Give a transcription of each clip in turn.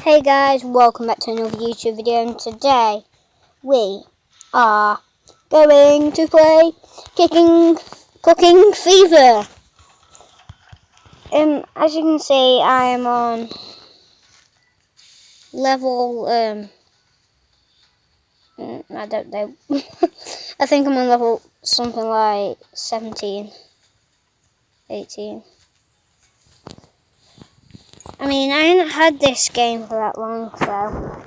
Hey guys, welcome back to another YouTube video, and today we are going to play Cooking Fever. As you can see, I am on level I don't know. I think I'm on level something like 17, 18. I mean, I haven't had this game for that long, so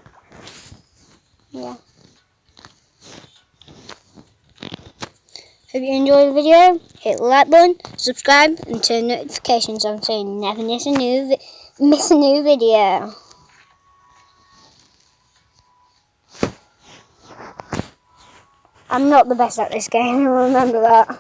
yeah. Hope you enjoyed the video. Hit the like button, subscribe, and turn notifications on so you never miss a new video. I'm not the best at this game, remember that.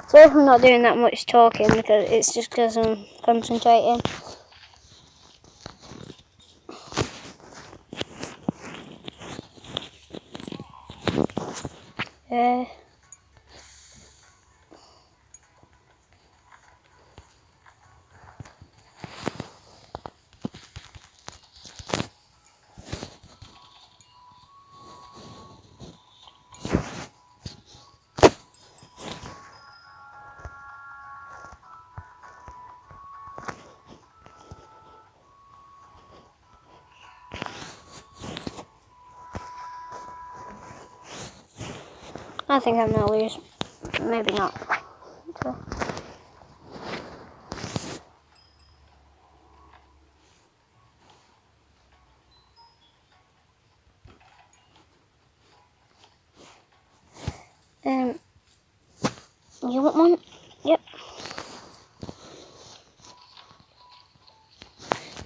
Sorry if I'm not doing that much talking because it's just because I'm concentrating. I think I'm gonna lose. Maybe not. Okay. You want one? Yep.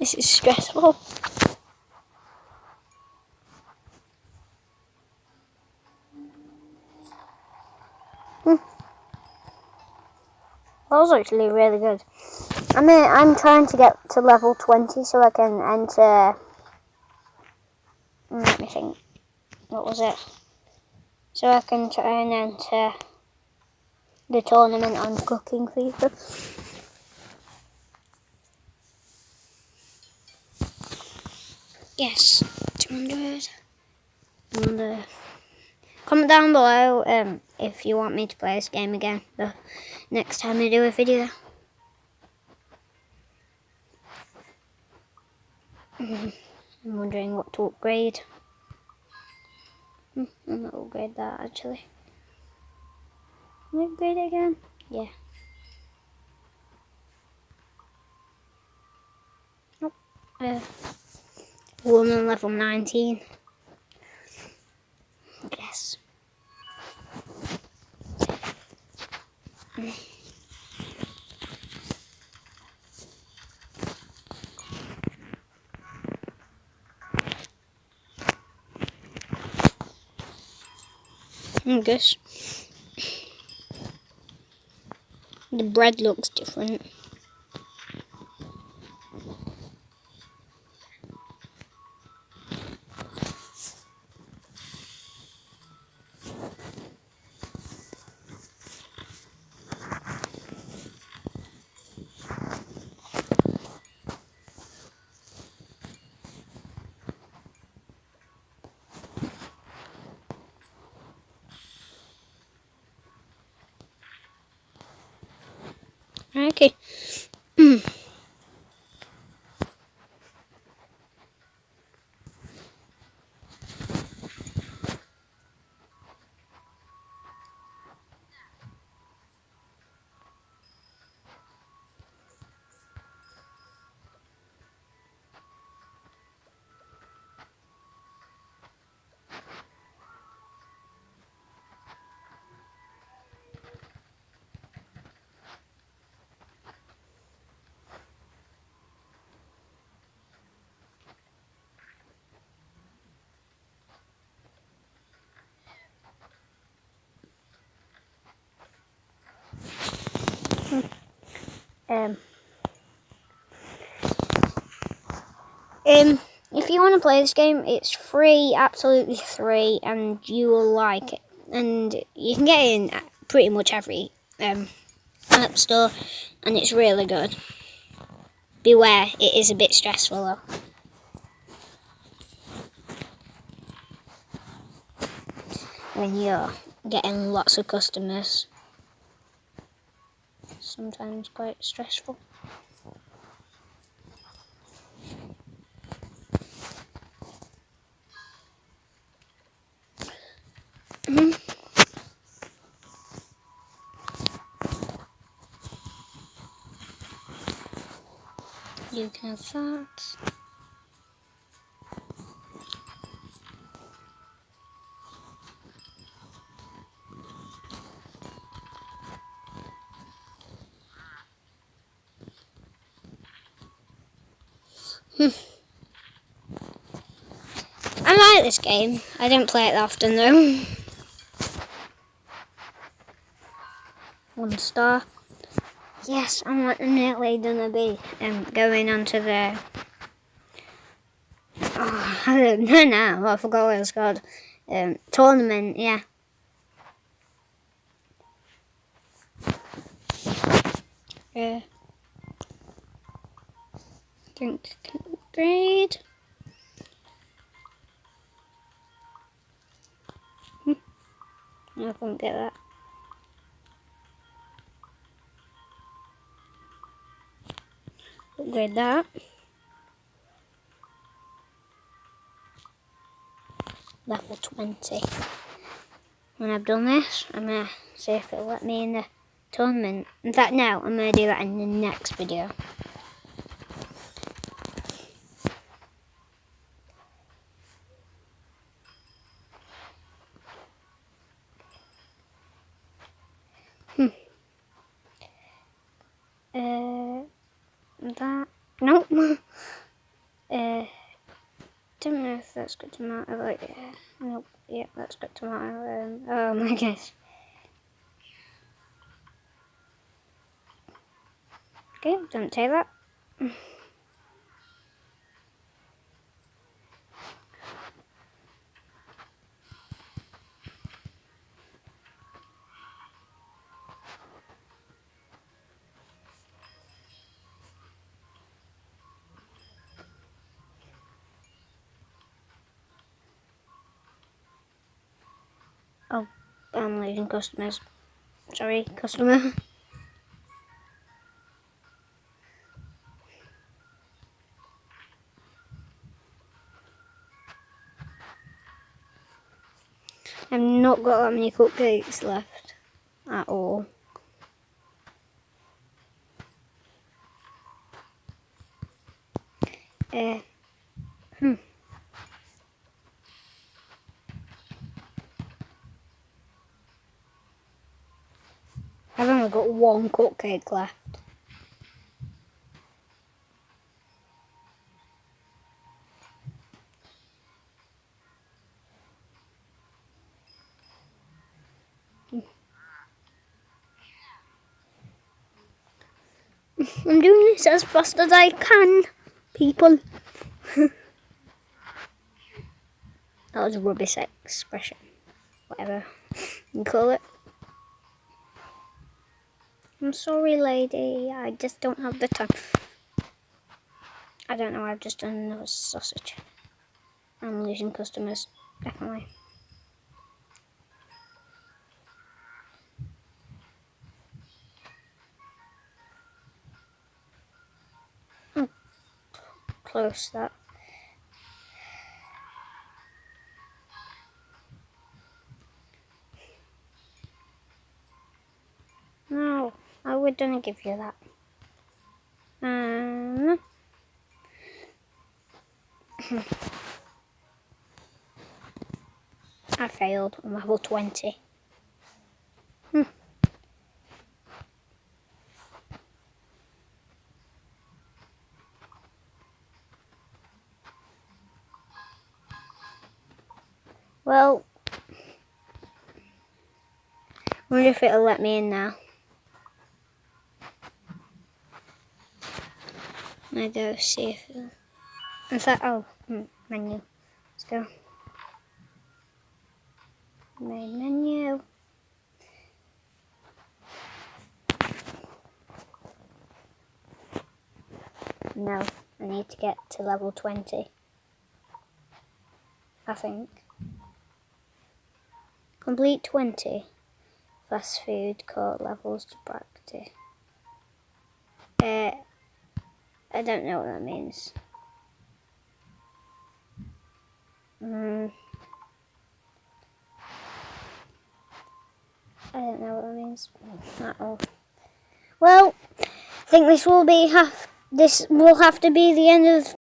This is stressful. That was actually really good. I'm trying to get to level 20 so I can enter. Let me think. What was it? So I can try and enter the tournament on Cooking Fever. Yes, 200. And, comment down below if you want me to play this game again the next time I do a video. I'm wondering what to upgrade. I'm going to upgrade that actually. Can I upgrade it again? Yeah. Nope. Woman level 19. Yes. I guess the bread looks different. Okay. If you want to play this game, it's free, absolutely free, and you will like it. And you can get it in pretty much every app store, and it's really good. Beware, it is a bit stressful though. When you're getting lots of customers. Sometimes quite stressful. You can have that. I like this game. I don't play it often though. 1 star. Yes, I'm nearly gonna be going on to the. Oh, I don't know now. I forgot what it's called. Tournament. Yeah. Think grade. I couldn't get that. Upgrade that. Level 20. When I've done this, I'm going to see if it'll let me in the tournament. In fact, no, I'm going to do that in the next video. That. Nope. Don't know if that's got tomato. Like, nope. Yeah, that's got tomato. Oh my gosh. Okay, don't take that. Oh, I'm losing customers. Sorry, customer. I've not got that many cupcakes left at all. I've only got 1 cupcake left. I'm doing this as fast as I can, people. That was a rubbish expression. Whatever you call it. I'm sorry, lady. I just don't have the time. I don't know. I've just done another sausage. I'm losing customers. Definitely. Close that. No, I wouldn't give you that. I failed on level 20. Well, I wonder if it'll let me in now. I'm gonna go see if in fact, menu. Let's go. Main menu. No, I need to get to level 20. I think. Complete 20 fast food court levels to practice. I don't know what that means. I don't know what that means at all. Well, I think this will have to be the end of